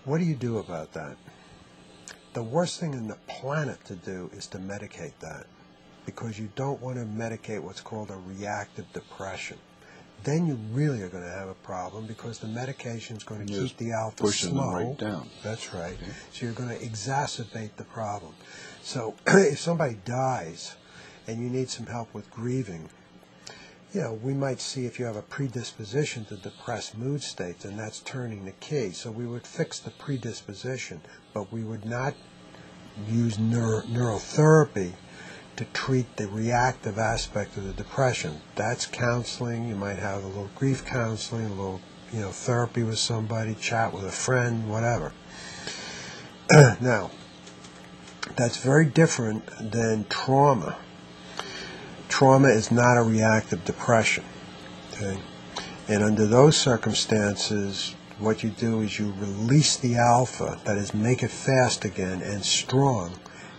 What do you do about that? The worst thing in the planet to do is to medicate that, because you don't want to medicate what's called a reactive depression. Then you really are going to have a problem, because the medication is going to keep the alpha pushing slow. them right down. That's right. Okay. So you're going to exacerbate the problem. So if somebody dies and you need some help with grieving, you know, we might see if you have a predisposition to depressed mood states, and that's turning the key. So we would fix the predisposition, but we would not use neurotherapy to treat the reactive aspect of the depression. That's counseling. You might have a little grief counseling, a little, you know, therapy with somebody, chat with a friend, whatever. Now, that's very different than trauma. Trauma is not a reactive depression. Okay? And under those circumstances, what you do is you release the alpha, that is, make it fast again and strong,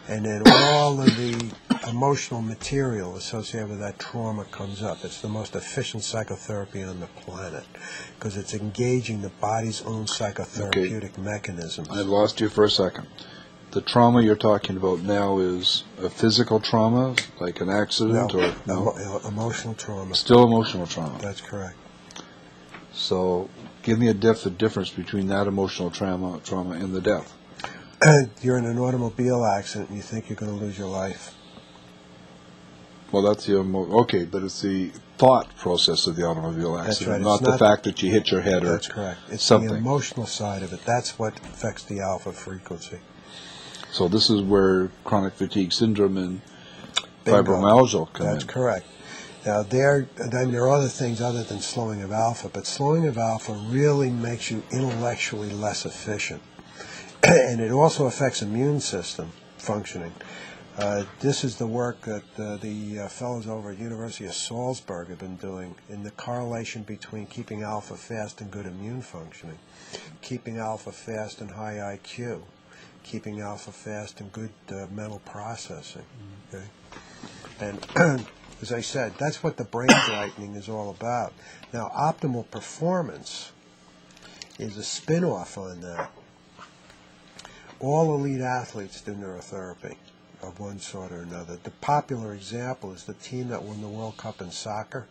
and then all of the emotional material associated with that trauma comes up. It's the most efficient psychotherapy on the planet, because it's engaging the body's own psychotherapeutic mechanisms. I lost you for a second. The trauma you're talking about now is a physical trauma, like an accident, or no? Emotional trauma. Still emotional trauma. That's correct. So give me a difference between that emotional trauma and the death. You're in an automobile accident and you think you're going to lose your life. Well, that's the okay, but it's the thought process of the automobile accident, right. not the fact that you hit your head or that's correct. It's something. The emotional side of it. That's what affects the alpha frequency. So this is where chronic fatigue syndrome and fibromyalgia come in. That's correct. Now, there are other things other than slowing of alpha, but slowing of alpha really makes you intellectually less efficient. And it also affects immune system functioning. This is the work that the fellows over at University of Salzburg have been doing in the correlation between keeping alpha fast and good immune functioning, keeping alpha fast and high IQ, keeping alpha fast and good mental processing. Okay? And as I said, that's what the brain brightening is all about. Now, optimal performance is a spin-off on that. All elite athletes do neurotherapy of one sort or another. The popular example is the team that won the World Cup in soccer,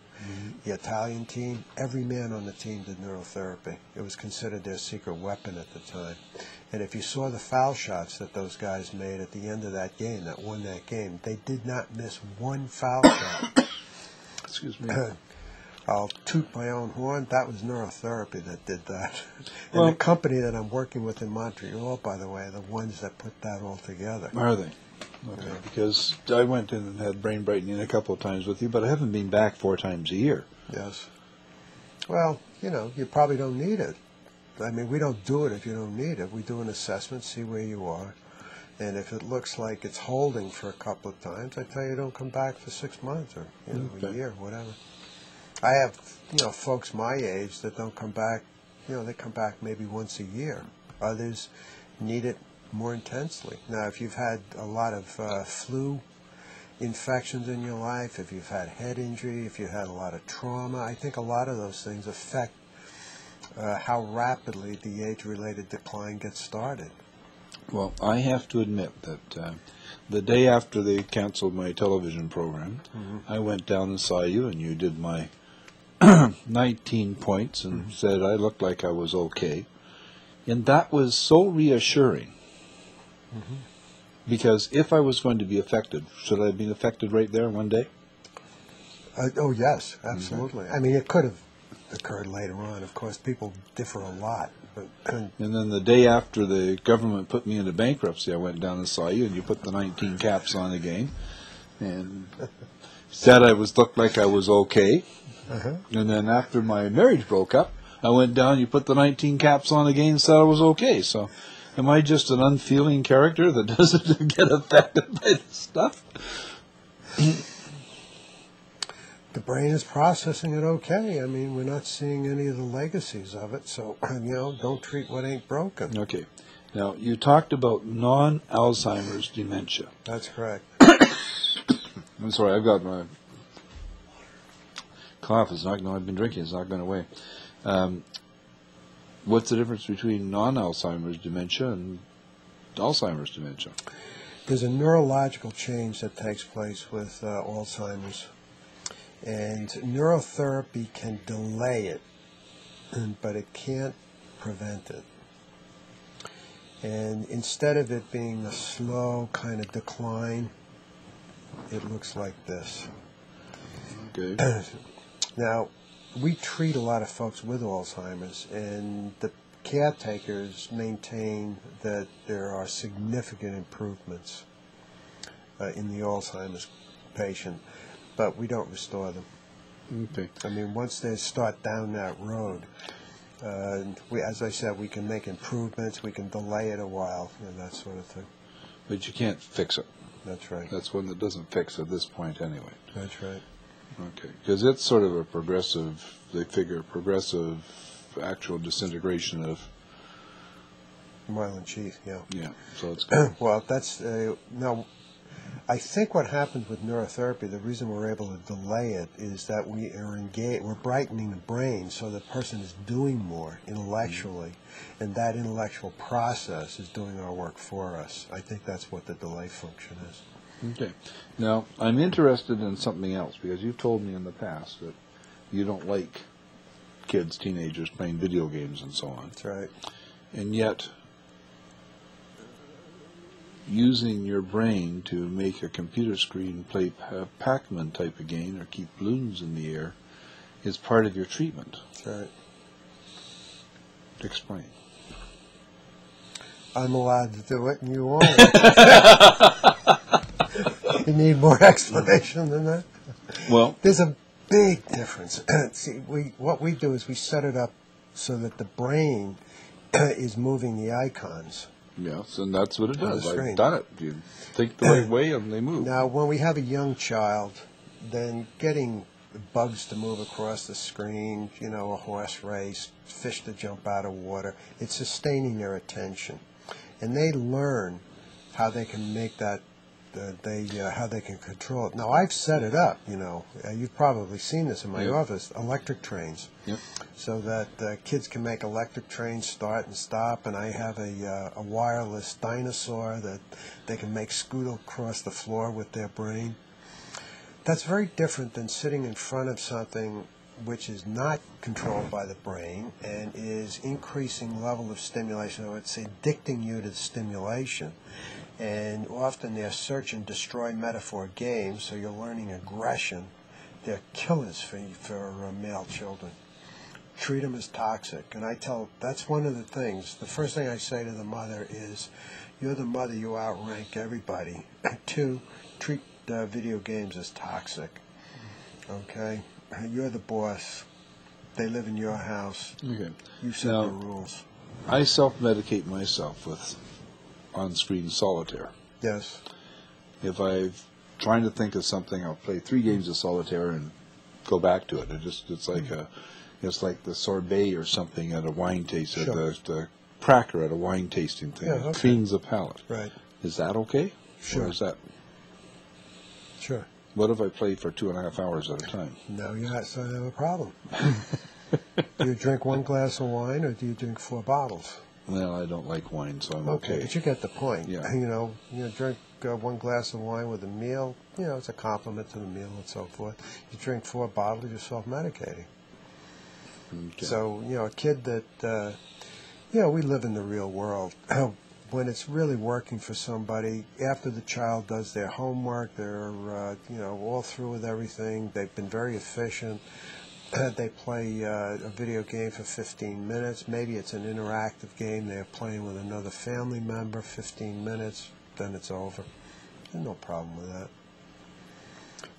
the Italian team. Every man on the team did neurotherapy. It was considered their secret weapon at the time. And if you saw the foul shots that those guys made at the end of that game, that won that game, they did not miss one foul shot. Excuse me. I'll toot my own horn. That was neurotherapy that did that. And the company that I'm working with in Montreal, by the way, are the ones that put that all together. Are they? Okay. Yeah. Because I went in and had brain brightening a couple of times with you, but I haven't been back 4 times a year. Yes. Well, you know, you probably don't need it. I mean, we don't do it if you don't need it. We do an assessment, see where you are. And if it looks like it's holding for a couple of times, I tell you don't come back for 6 months or a year, whatever. I have, folks my age that don't come back, they come back maybe once a year. Others need it more intensely. Now, if you've had a lot of flu infections in your life, if you've had head injury, if you've had a lot of trauma, I think a lot of those things affect how rapidly the age-related decline gets started. Well, I have to admit that the day after they canceled my television program, I went down and saw you, and you did my 19 points and said I looked like I was okay. And that was so reassuring. Because if I was going to be affected, should I have been affected right there one day? Oh, yes, absolutely. I mean, it could have occurred later on. Of course, people differ a lot. And then the day after the government put me into bankruptcy, I went down and saw you, and you put the 19 caps on again, and said I looked like I was okay. And then after my marriage broke up, I went down, you put the 19 caps on again, and said I was okay. So am I just an unfeeling character that doesn't get affected by this stuff? The brain is processing it okay. I mean, we're not seeing any of the legacies of it, so, don't treat what ain't broken. Okay. Now, you talked about non-Alzheimer's dementia. That's correct. I'm sorry, I've got my cough. I've been drinking. It's not going away. What's the difference between non-Alzheimer's dementia and Alzheimer's dementia? There's a neurological change that takes place with Alzheimer's, and neurotherapy can delay it, but it can't prevent it. And instead of it being a slow kind of decline, it looks like this. Okay. Now, we treat a lot of folks with Alzheimer's, and the caretakers maintain that there are significant improvements in the Alzheimer's patient, but we don't restore them. Okay. I mean, once they start down that road, as I said, we can make improvements, we can delay it a while, and that sort of thing. But you can't fix it. That's right. That's one that doesn't fix at this point anyway. That's right. Okay. Because it's sort of a progressive, they figure, progressive actual disintegration of... Myelin sheath, yeah. Yeah, so it's good. Well, that's, no, I think what happens with neurotherapy, the reason we're able to delay it is that we are engaged, we're brightening the brain so the person is doing more intellectually, and that intellectual process is doing our work for us. I think that's what the delay function is. Okay. Now, I'm interested in something else, because you've told me in the past that you don't like kids, teenagers, playing video games and so on. That's right. And yet, using your brain to make a computer screen play a Pac-Man type of game or keep balloons in the air is part of your treatment. That's right. Explain. I'm allowed to do it, and you want it. You need more explanation than that? Well, there's a big difference. See, what we do is we set it up so that the brain is moving the icons. yes, and that's what it does. the screen. I've done it. You think the right way and they move. Now, when we have a young child, then getting bugs to move across the screen, you know, a horse race, fish to jump out of water, it's sustaining their attention. And they learn how they can make that, how they can control it. Now, I've set it up, you know, you've probably seen this in my office, electric trains. Yep. So that kids can make electric trains start and stop, and I have a wireless dinosaur that they can make scoot across the floor with their brain. That's very different than sitting in front of something which is not controlled by the brain and is increasing level of stimulation, or it's addicting you to the stimulation. And often they're search and destroy metaphor games, so you're learning aggression. They're killers for male children. Treat them as toxic. And I tell, that's one of the things. The first thing I say to the mother is, you're the mother, you outrank everybody. 2, treat video games as toxic. Okay? You're the boss. They live in your house. Okay. You set the rules. I self-medicate myself with on-screen solitaire. Yes. If I'm trying to think of something, I'll play 3 games of solitaire and go back to it. It's like the sorbet or something at a wine tasting, Sure. the cracker at a wine tasting thing. Yeah, It okay. cleans the palate. Right. Is that okay? Sure. Or is that? Sure. What if I play for 2.5 hours at a time? No, you have a problem. Do you drink 1 glass of wine, or do you drink 4 bottles? Well, I don't like wine, so I'm Okay, okay. but you get the point. Yeah. You drink 1 glass of wine with a meal, it's a compliment to the meal and so forth. You drink 4 bottles, you're self-medicating. Okay. So, a kid that, we live in the real world. When it's really working for somebody, after the child does their homework, they're, all through with everything, they've been very efficient. They play a video game for 15 minutes. Maybe it's an interactive game. They're playing with another family member, 15 minutes, then it's over. There's no problem with that.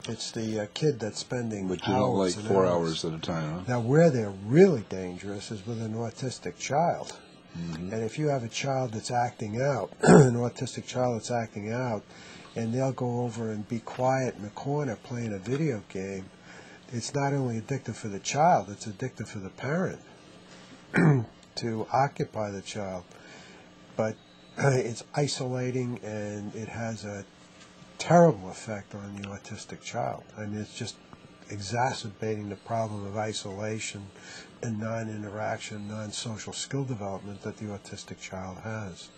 It's the kid that's spending But you hours don't like and 4 hours. hours at a time, huh? Now, where they're really dangerous is with an autistic child. Mm-hmm. And if you have a child that's acting out, an autistic child that's acting out, and they'll go over and be quiet in the corner playing a video game, it's not only addictive for the child, it's addictive for the parent to occupy the child. But it's isolating, and it has a terrible effect on the autistic child. I mean, exacerbating the problem of isolation and non-interaction, non-social skill development that the autistic child has.